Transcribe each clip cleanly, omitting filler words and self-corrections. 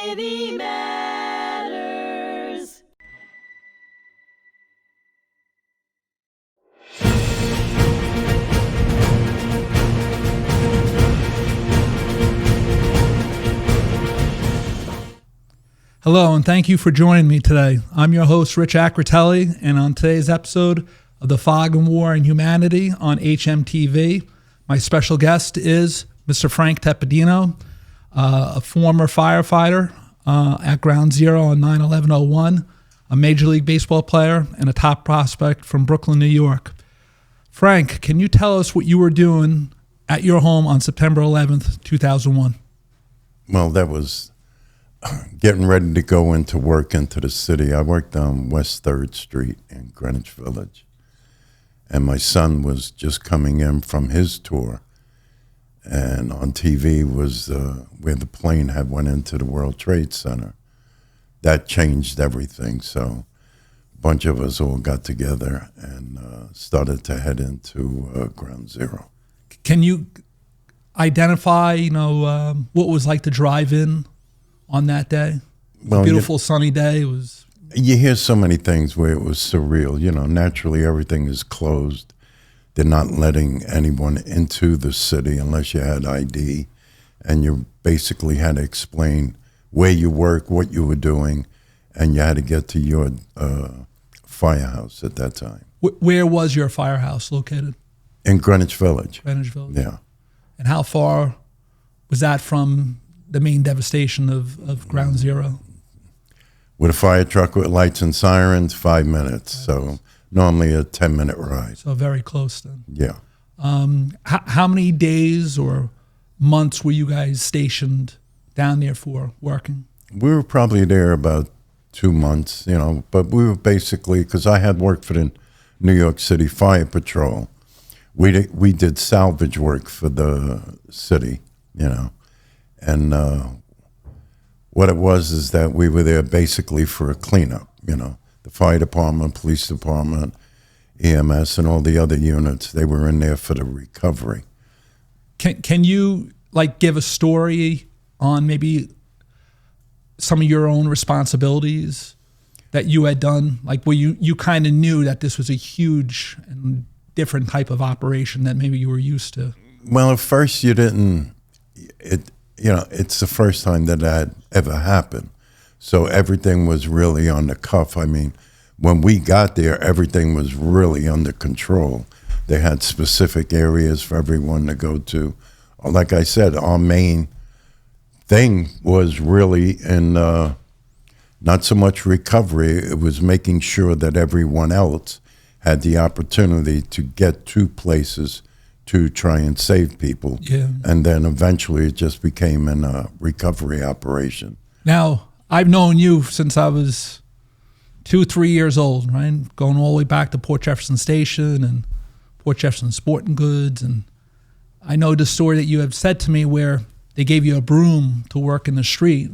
City Matters. Hello, and thank you for joining me today. I'm your host, Richard Acritelli, and on today's episode of The Fog and War and Humanity on HMTV, my special guest is Mr. Frank Tepedino, a former firefighter at Ground Zero on 9/11/01, a Major League Baseball player, and a top prospect from Brooklyn, New York. Frank, can you tell us what you were doing at your home on September 11th, 2001? Well, that was getting ready to go into work into the city. I worked on West 3rd Street in Greenwich Village. And my son was just coming in from his tour. And on TV was where the plane had went into the World Trade Center. That changed everything. So a bunch of us all got together and started to head into Ground Zero. Can you identify, what was like to drive in on that day? Well, beautiful sunny day. It was. You hear so many things where it was surreal. Naturally everything is closed. They're not letting anyone into the city unless you had ID, and you basically had to explain where you work, what you were doing, and you had to get to your firehouse at that time. Where was your firehouse located? In Greenwich Village. Greenwich Village. Yeah. And how far was that from the main devastation of Ground Zero? With a fire truck with lights and sirens, 5 minutes. So normally a 10-minute ride. So very close then. Yeah. How many days or months were you guys stationed down there for working? We were probably there about 2 months, but we were basically, because I had worked for the New York City Fire Patrol. We did salvage work for the city, And what it was is that we were there basically for a cleanup, The fire department, police department, EMS, and all the other units, they were in there for the recovery. Can you give a story on maybe some of your own responsibilities that you had done? Where you kind of knew that this was a huge and different type of operation that maybe you were used to? Well, at first you didn't. It's the first time that had ever happened. So everything was really on the cuff. I mean, when we got there, everything was really under control. They had specific areas for everyone to go to. Like I said, our main thing was really in not so much recovery. It was making sure that everyone else had the opportunity to get to places to try and save people. Yeah. And then eventually it just became a recovery operation. Now, I've known you since I was 2-3 years old, right? Going all the way back to Port Jefferson Station and Port Jefferson Sporting Goods. And I know the story that you have said to me where they gave you a broom to work in the street.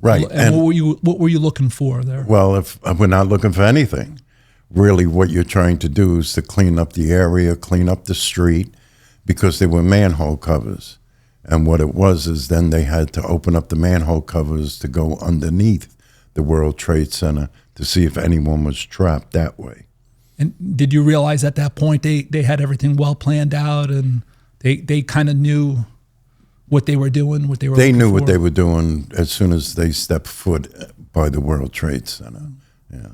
Right. And what were you looking for there? Well, if we're not looking for anything. Really what you're trying to do is to clean up the area, clean up the street, because they were manhole covers. And what it was is then they had to open up the manhole covers to go underneath the World Trade Center to see if anyone was trapped that way. And did you realize at that point they had everything well planned out and they kind of knew what they were doing, what they were They knew for? what they were doing as soon as they stepped foot by the World Trade Center. Yeah.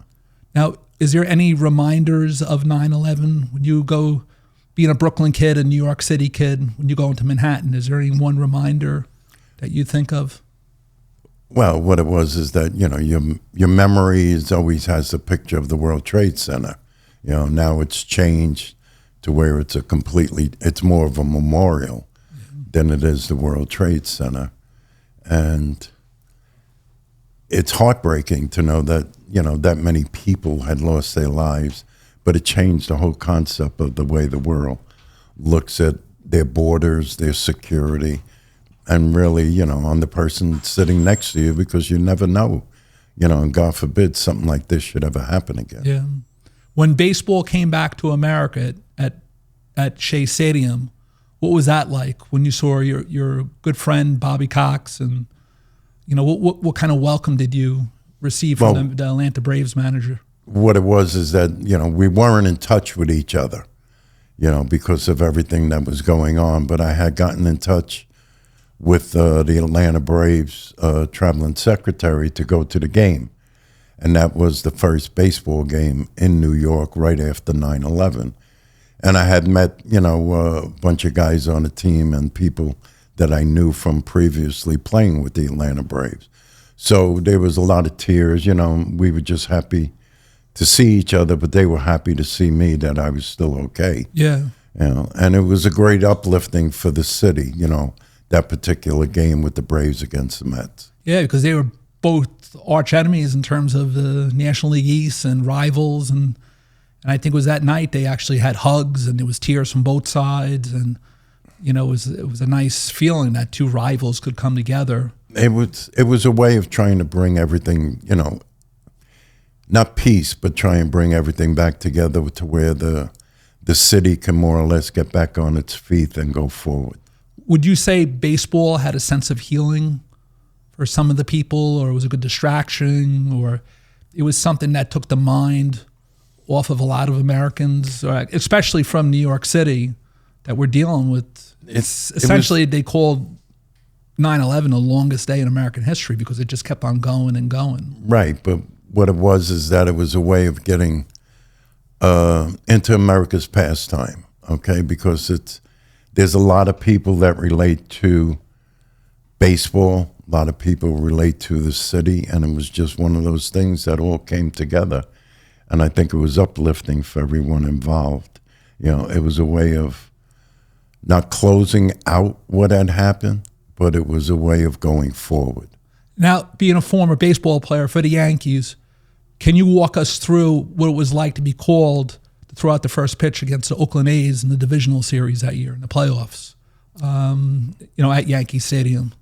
Now, is there any reminders of 9/11 when you go, being a Brooklyn kid, a New York City kid, when you go into Manhattan? Is there any one reminder that you think of? Well, what it was is that, your memories always has a picture of the World Trade Center. Now it's changed to where it's more of a memorial than it is the World Trade Center. And it's heartbreaking to know that, that many people had lost their lives, but it changed the whole concept of the way the world looks at their borders, their security, and really, on the person sitting next to you, because you never know, and God forbid something like this should ever happen again. Yeah. When baseball came back to America at Shea Stadium, what was that like when you saw your good friend Bobby Cox and What kind of welcome did you receive from the Atlanta Braves manager? What it was is that, we weren't in touch with each other, because of everything that was going on. But I had gotten in touch with the Atlanta Braves traveling secretary to go to the game. And that was the first baseball game in New York right after 9/11. And I had met, a bunch of guys on the team and people that I knew from previously playing with the Atlanta Braves. So there was a lot of tears, we were just happy to see each other, but they were happy to see me, that I was still okay. Yeah. And it was a great uplifting for the city, that particular game with the Braves against the Mets. Yeah, because they were both arch enemies in terms of the National League East and rivals. And I think it was that night they actually had hugs and there was tears from both sides. And, it was a nice feeling that two rivals could come together. It was a way of trying to bring everything, not peace, but try and bring everything back together to where the city can more or less get back on its feet and go forward. Would you say baseball had a sense of healing for some of the people, or it was a good distraction, or it was something that took the mind off of a lot of Americans, especially from New York City, that we're dealing with? They called 9/11 the longest day in American history because it just kept on going and going. Right, but what it was is that it was a way of getting into America's pastime, okay? Because there's a lot of people that relate to baseball, a lot of people relate to the city, and it was just one of those things that all came together. And I think it was uplifting for everyone involved. It was a way of not closing out what had happened, but it was a way of going forward. Now, being a former baseball player for the Yankees, can you walk us through what it was like to be called to throw out the first pitch against the Oakland A's in the divisional series that year in the playoffs, at Yankee Stadium?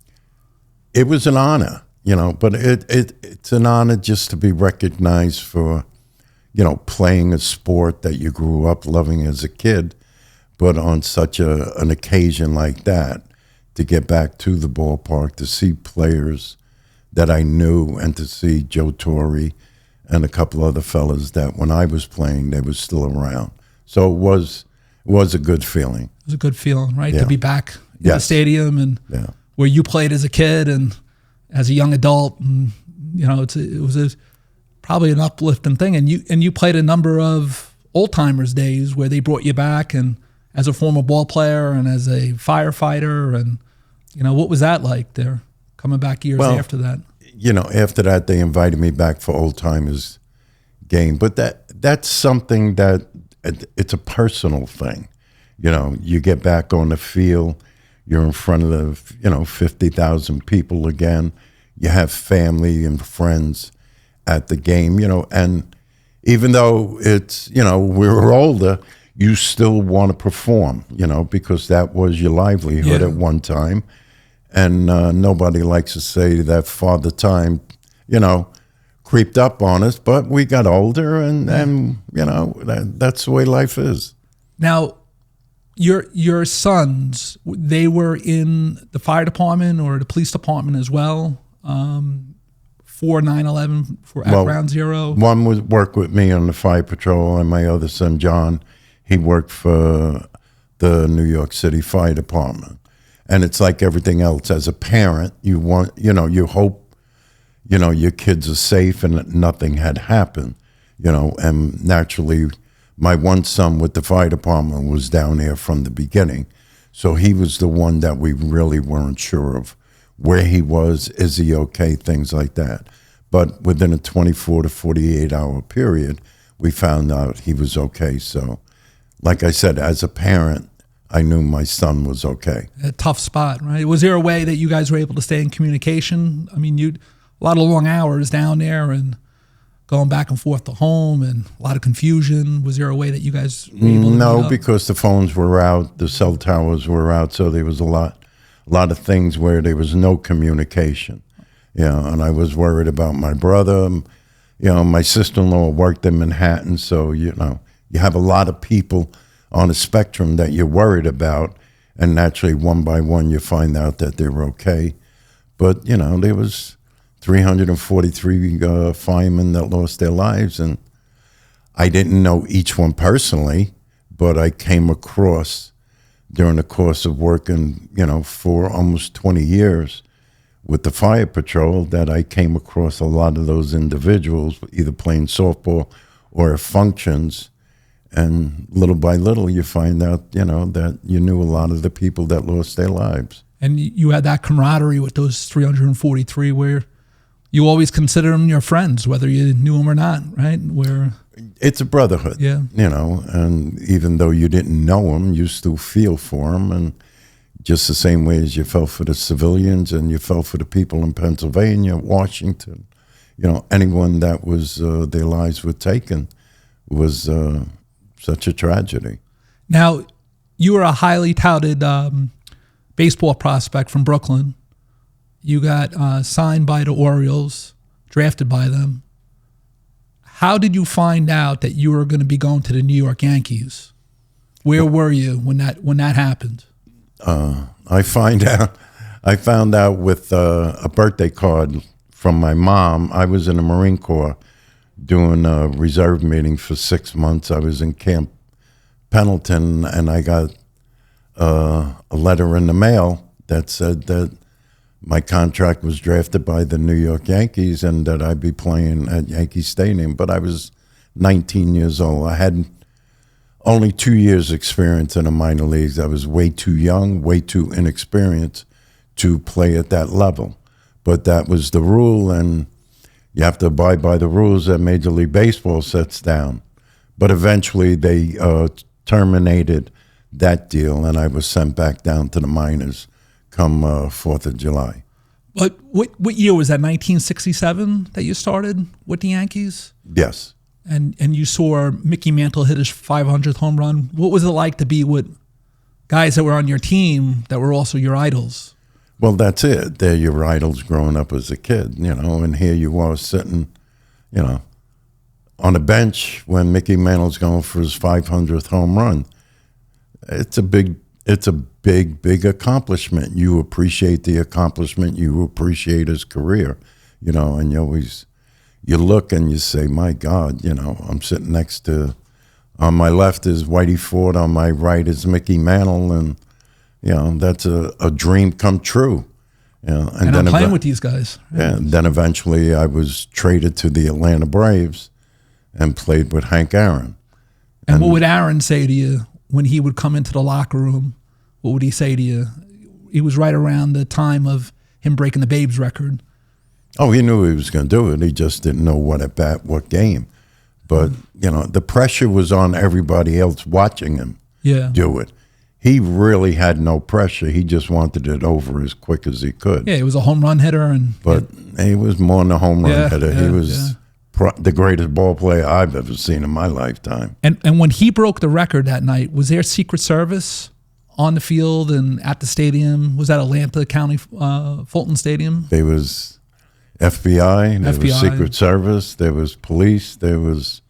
It was an honor, but it's an honor just to be recognized for, playing a sport that you grew up loving as a kid, but on such an occasion like that, to get back to the ballpark, to see players that I knew, and to see Joe Torre and a couple other fellas that when I was playing, they were still around. So it was a good feeling. It was a good feeling, right? Yeah. To be back in the stadium and where you played as a kid and as a young adult. And, it was probably an uplifting thing. And you played a number of old-timers days where they brought you back, and as a former ball player and as a firefighter. And, what was that like there, coming back years after that? After that, they invited me back for old timers game. But that's something that it's a personal thing. You get back on the field, you're in front of 50,000 people again. You have family and friends at the game, and even though it's, we were older, you still want to perform, because that was your livelihood at one time. And nobody likes to say that Father Time, creeped up on us, but we got older, and that's the way life is. Now, your sons, they were in the fire department or the police department as well, for 9/11, at Ground Zero? One would work with me on the fire patrol, and my other son, John, he worked for the New York City Fire Department. And it's like everything else. As a parent, you want, you hope, your kids are safe and that nothing had happened, and naturally, my one son with the fire department was down there from the beginning. So he was the one that we really weren't sure of where he was, is he okay, things like that. But within a 24 to 48 hour period, we found out he was okay. So like I said, as a parent, I knew my son was okay. A tough spot, right? Was there a way that you guys were able to stay in communication? I mean, a lot of long hours down there and going back and forth to home and a lot of confusion. Was there a way that you guys were able to No, because the phones were out, the cell towers were out, so there was a lot of things where there was no communication. And I was worried about my brother. My sister-in-law worked in Manhattan, so, you have a lot of people on a spectrum that you're worried about, and naturally, one by one, you find out that they're okay. But, there was 343 firemen that lost their lives, and I didn't know each one personally, but I came across during the course of working, for almost 20 years with the fire patrol, that I came across a lot of those individuals either playing softball or at functions. And little by little, you find out, that you knew a lot of the people that lost their lives. And you had that camaraderie with those 343 where you always consider them your friends, whether you knew them or not, right? It's a brotherhood, yeah. And even though you didn't know them, you still feel for them. And just the same way as you felt for the civilians and you felt for the people in Pennsylvania, Washington, anyone that was their lives were taken was such a tragedy. Now, you were a highly touted baseball prospect from Brooklyn. You got signed by the Orioles, drafted by them. How did you find out that you were going to be going to the New York Yankees? Where were you when that happened? I found out with a birthday card from my mom. I was in the Marine Corps doing a reserve meeting for 6 months. I was in Camp Pendleton, and I got a letter in the mail that said that my contract was drafted by the New York Yankees and that I'd be playing at Yankee Stadium. But I was 19 years old. I had only 2 years experience in the minor leagues. I was way too young, way too inexperienced to play at that level. But that was the rule, and you have to abide by the rules that Major League Baseball sets down. But eventually they terminated that deal, and I was sent back down to the minors come 4th of July. But what year was that, 1967, that you started with the Yankees? Yes. And you saw Mickey Mantle hit his 500th home run. What was it like to be with guys that were on your team that were also your idols? Well, that's it. They're your idols growing up as a kid, and here you are sitting, on a bench when Mickey Mantle's going for his 500th home run. It's a big accomplishment. You appreciate the accomplishment. You appreciate his career, and you look and you say, my God, I'm sitting next to, on my left is Whitey Ford, on my right is Mickey Mantle, and, that's a dream come true. And then I'm playing with these guys. Right? Yeah, and then eventually I was traded to the Atlanta Braves and played with Hank Aaron. And what would Aaron say to you when he would come into the locker room? What would he say to you? It was right around the time of him breaking the Babes record. Oh, he knew he was going to do it. He just didn't know what at bat, what game. But, the pressure was on everybody else watching him do it. He really had no pressure. He just wanted it over as quick as he could. Yeah, he was a home run hitter. But he was more than a home run hitter. He was the greatest ball player I've ever seen in my lifetime. And when he broke the record that night, was there Secret Service on the field and at the stadium? Was that Atlanta County Fulton Stadium? There was FBI, there was Secret Service, there was police, there was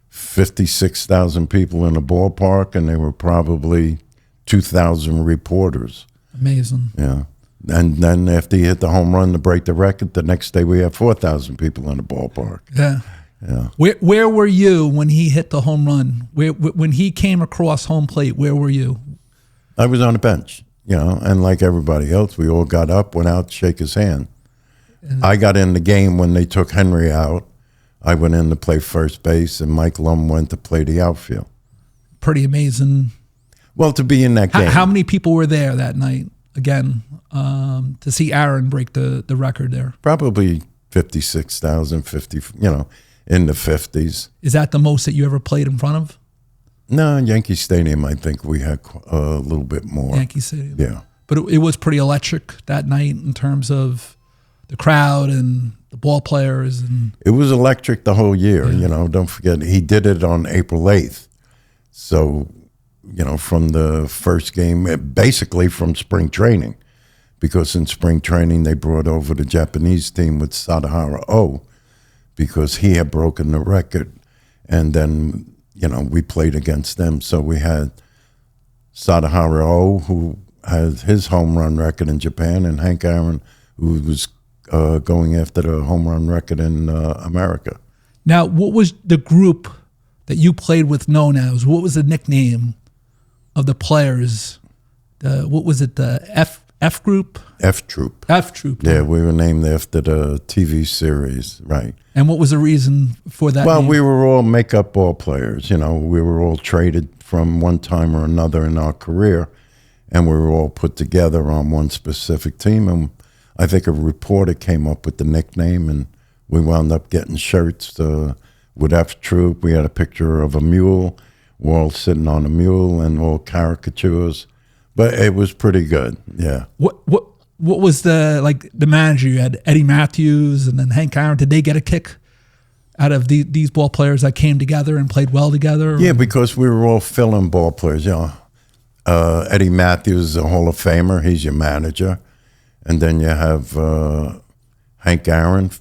56,000 people in the ballpark, and there were probably 2,000 reporters. Amazing. Yeah. And then after he hit the home run to break the record, the next day we had 4,000 people in the ballpark. Yeah. Yeah. Where were you when he hit the home run? When he came across home plate, where were you? I was on the bench, and like everybody else, we all got up, went out to shake his hand. I got in the game when they took Henry out. I went in to play first base, and Mike Lum went to play the outfield. Pretty amazing. Well, to be in that game. How many people were there that night, again, to see Aaron break the record there? Probably 56,000, 50, in the 50s. Is that the most that you ever played in front of? No, Yankee Stadium, I think we had a little bit more. Yankee Stadium. Yeah. But it was pretty electric that night in terms of the crowd and the ball players. And it was electric the whole year, Don't forget, he did it on April 8th. So, from the first game, basically from spring training, because in spring training they brought over the Japanese team with Sadahara O, because he had broken the record. And then, we played against them. So we had Sadahara O, who had his home run record in Japan, and Hank Aaron who was going after the home run record in America. Now, what was the group that you played with known as? What was the nickname of the players? What was it? The F group? F Troop. F Troop. Yeah, we were named after the TV series, right? And what was the reason for that? Well, name? we were all make-up ball players. You know, we were all traded from one time or another in our career, and we were all put together on one specific team. And I think a reporter came up with the nickname, and we wound up getting shirts with F Troop. We had a picture of a mule. We're all sitting on a mule and all caricatures. But it was pretty good, yeah. What was the manager? You had Eddie Matthews and then Hank Aaron. Did they get a kick out of these ball players that came together and played well together? Yeah, because we were all fill-in ball players. You know, Eddie Matthews is a Hall of Famer. He's your manager. And then you have Hank Aaron,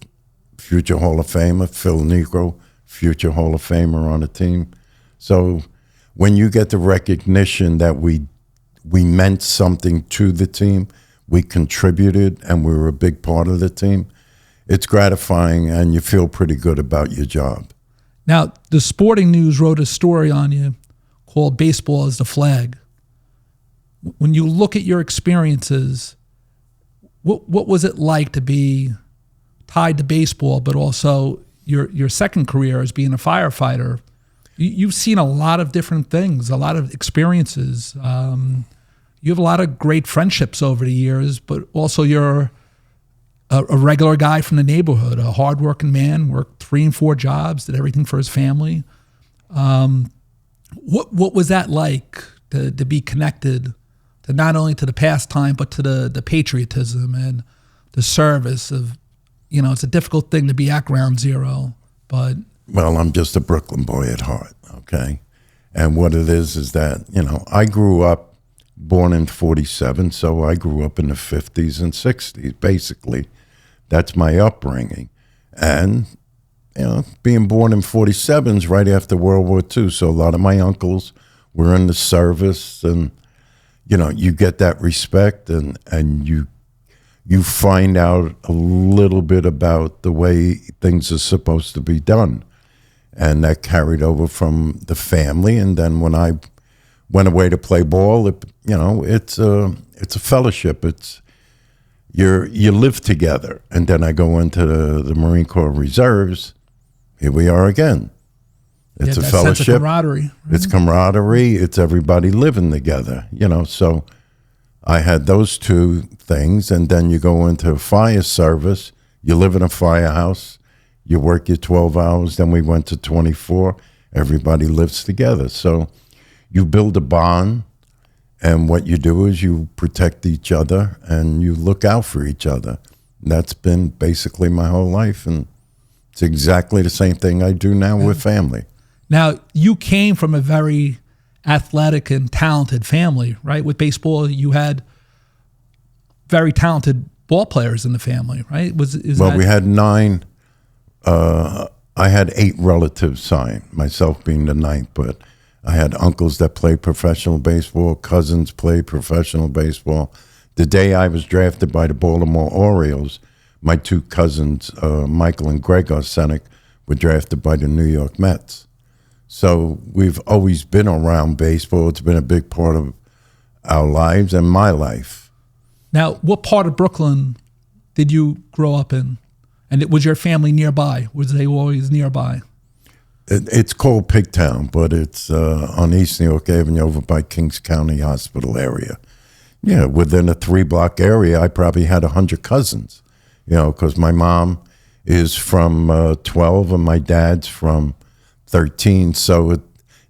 future Hall of Famer, Phil Negro, future Hall of Famer on the team. So when you get the recognition that we meant something to the team, we contributed, and we were a big part of the team, it's gratifying, and you feel pretty good about your job. Now, the Sporting News wrote a story on you called Baseball as the Flag. When you look at your experiences, what was it like to be tied to baseball, but also your second career as being a firefighter? You've seen a lot of different things, a lot of experiences. You have a lot of great friendships over the years, but also you're a regular guy from the neighborhood, a hardworking man, worked 3 and 4 jobs, did everything for his family. What was that like to be connected to not only to the pastime, but to the patriotism and the service of, you know, it's a difficult thing to be at ground zero, but... Well, I'm just a Brooklyn boy at heart, okay? And what it is that, you know, I grew up born in 47, so I grew up in the 50s and 60s, basically. That's my upbringing. And, you know, being born in 47 is right after World War II, so a lot of my uncles were in the service, and, you know, you get that respect, and you find out a little bit about the way things are supposed to be done. And that carried over from the family, and then when I went away to play ball, it's a fellowship. It's you live together, and then I go into the Marine Corps Reserves. Here we are again. It's a fellowship. Sense of camaraderie. Right? It's camaraderie. It's everybody living together. You know, so I had those two things, and then you go into fire service. You live in a firehouse. You work your 12 hours. Then we went to 24. Everybody lives together. So you build a bond, and what you do is you protect each other and you look out for each other. And that's been basically my whole life, and it's exactly the same thing I do now with family. Now, you came from a very athletic and talented family, right? With baseball, you had very talented ball players in the family, right? We had 9. I had 8 relatives sign, myself being the 9th, but I had uncles that played professional baseball, cousins played professional baseball. The day I was drafted by the Baltimore Orioles, my 2 cousins, Michael and Greg Arsenik, were drafted by the New York Mets. So we've always been around baseball. It's been a big part of our lives and my life. Now, what part of Brooklyn did you grow up in? And was your family nearby? Was they always nearby? It's called Pigtown, but it's on East New York Avenue over by Kings County Hospital area. Yeah, within a 3-block area, I probably had 100 cousins, you know, because my mom is from 12 and my dad's from 13. So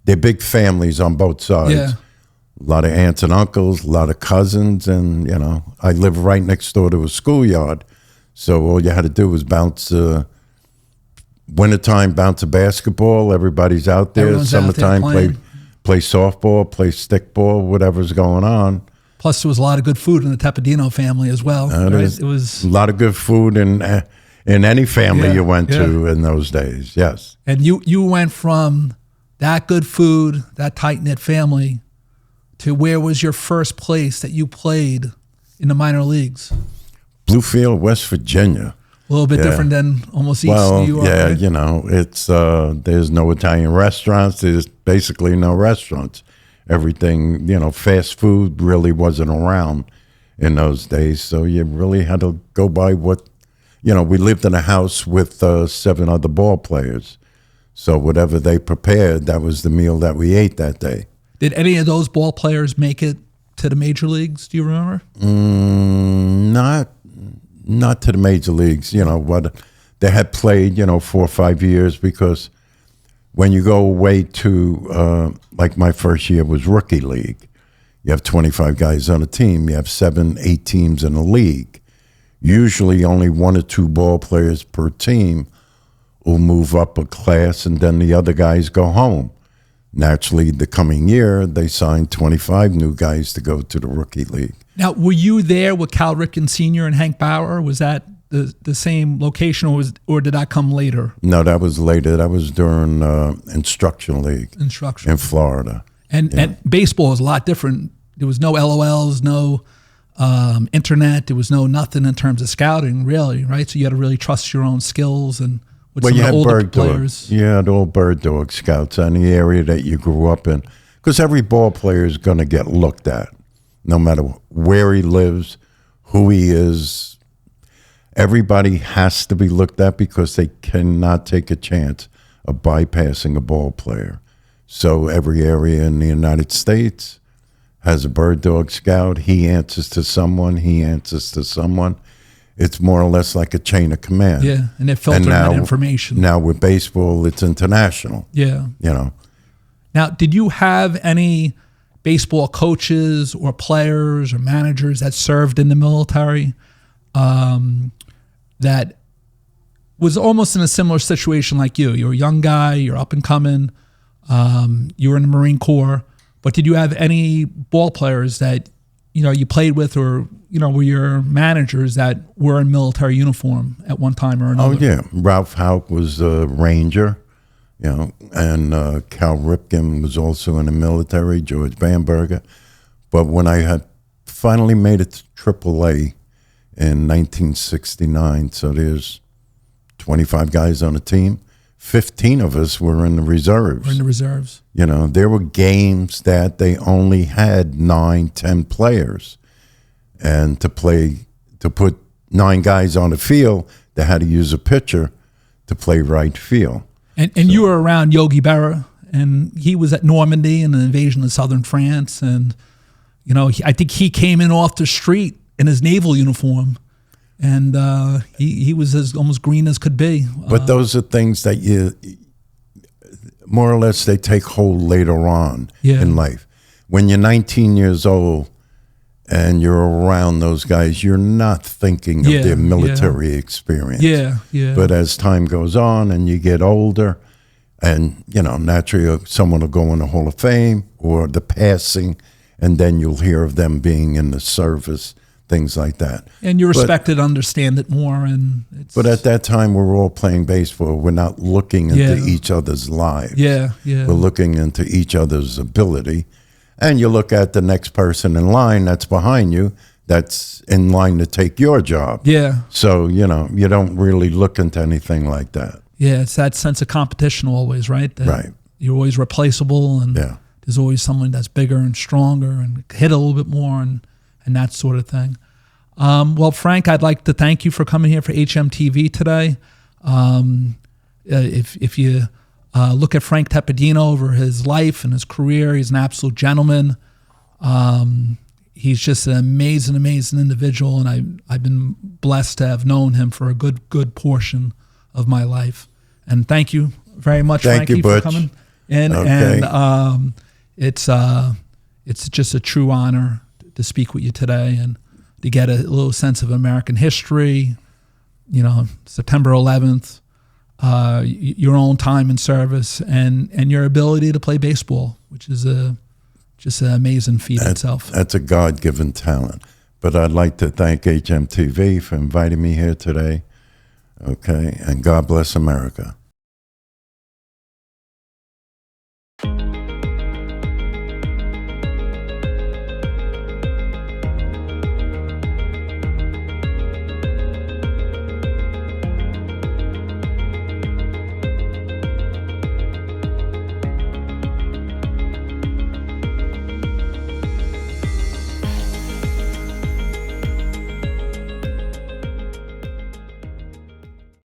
they're big families on both sides. Yeah. A lot of aunts and uncles, a lot of cousins, and, you know, I live right next door to a schoolyard. So all you had to do was bounce, wintertime, bounce a basketball. Everybody's out there. Everyone's Summertime, out there play softball, play stickball, whatever's going on. Plus, there was a lot of good food in the Tepedino family as well. Right? It was a lot of good food in any family you went to in those days, yes. And you went from that good food, that tight-knit family, to where was your first place that you played in the minor leagues? Bluefield, West Virginia. A little bit different than almost east New York. Yeah, right? you know, it's there's no Italian restaurants. There's basically no restaurants. Everything, you know, fast food really wasn't around in those days. So you really had to go by what, you know, we lived in a house with 7 other ball players. So whatever they prepared, that was the meal that we ate that day. Did any of those ball players make it to the major leagues? Do you remember? Not to the major leagues. You know, what they had played, you know, 4 or 5 years, because when you go away to, like my first year was rookie league, you have 25 guys on a team. You have 7, 8 teams in a league. Usually only 1 or 2 ball players per team will move up a class, and then the other guys go home. Naturally, the coming year, they signed 25 new guys to go to the rookie league. Now, were you there with Cal Ripken Sr. and Hank Bauer? Was that the same location, or did that come later? No, that was later. That was during Instruction League in Florida. And baseball is a lot different. There was no LOLs, no internet. There was no nothing in terms of scouting, really, right? So you had to really trust your own skills and with some of the older players. You had old bird dog scouts in the area that you grew up in, because every ball player is going to get looked at, no matter where he lives, who he is. Everybody has to be looked at, because they cannot take a chance of bypassing a ball player. So every area in the United States has a bird dog scout. He answers to someone. He answers to someone. It's more or less like a chain of command. Yeah, and they're filtering that information. Now with baseball, it's international. Yeah. You know. Now, did you have any baseball coaches or players or managers that served in the military that was almost in a similar situation like you? You're a young guy, you're up and coming, you were in the Marine Corps, but did you have any ball players that, you know, you played with, or, you know, were your managers that were in military uniform at one time or another? Oh, yeah. Ralph Houck was a Ranger, you know, and Cal Ripken was also in the military, George Bamberger. But when I had finally made it to AAA in 1969, so there's 25 guys on a team, 15 of us were in the reserves. We're in the reserves. You know, there were games that they only had 9, 10 players. And to put 9 guys on the field, they had to use a pitcher to play right field. And you were around Yogi Berra, and he was at Normandy in the invasion of southern France. And, you know, I think he came in off the street in his naval uniform. And he was as almost green as could be. But those are things that you, more or less, they take hold later on in life. When you're 19 years old and you're around those guys, you're not thinking of their military experience. Yeah, yeah. But as time goes on and you get older, and, you know, naturally someone will go in the Hall of Fame or the passing, and then you'll hear of them being in the service, things like that. And you respect it, understand it more. But at that time, we were all playing baseball. We're not looking into each other's lives. Yeah, yeah. We're looking into each other's ability. And you look at the next person in line that's behind you, that's in line to take your job. Yeah. So, you know, you don't really look into anything like that. Yeah, it's that sense of competition always, right? That right. You're always replaceable, and there's always someone that's bigger and stronger and hit a little bit more and that sort of thing. Well, Frank, I'd like to thank you for coming here for HMTV today. If you look at Frank Tepedino over his life and his career, he's an absolute gentleman. He's just an amazing, amazing individual, and I've been blessed to have known him for a good portion of my life. And thank you very much, Frankie, for coming in. Okay. And it's just a true honor to speak with you today and to get a little sense of American history, you know, September 11th, your own time in service, and your ability to play baseball, which is just an amazing feat itself. That's a God-given talent. But I'd like to thank HMTV for inviting me here today. Okay, and God bless America.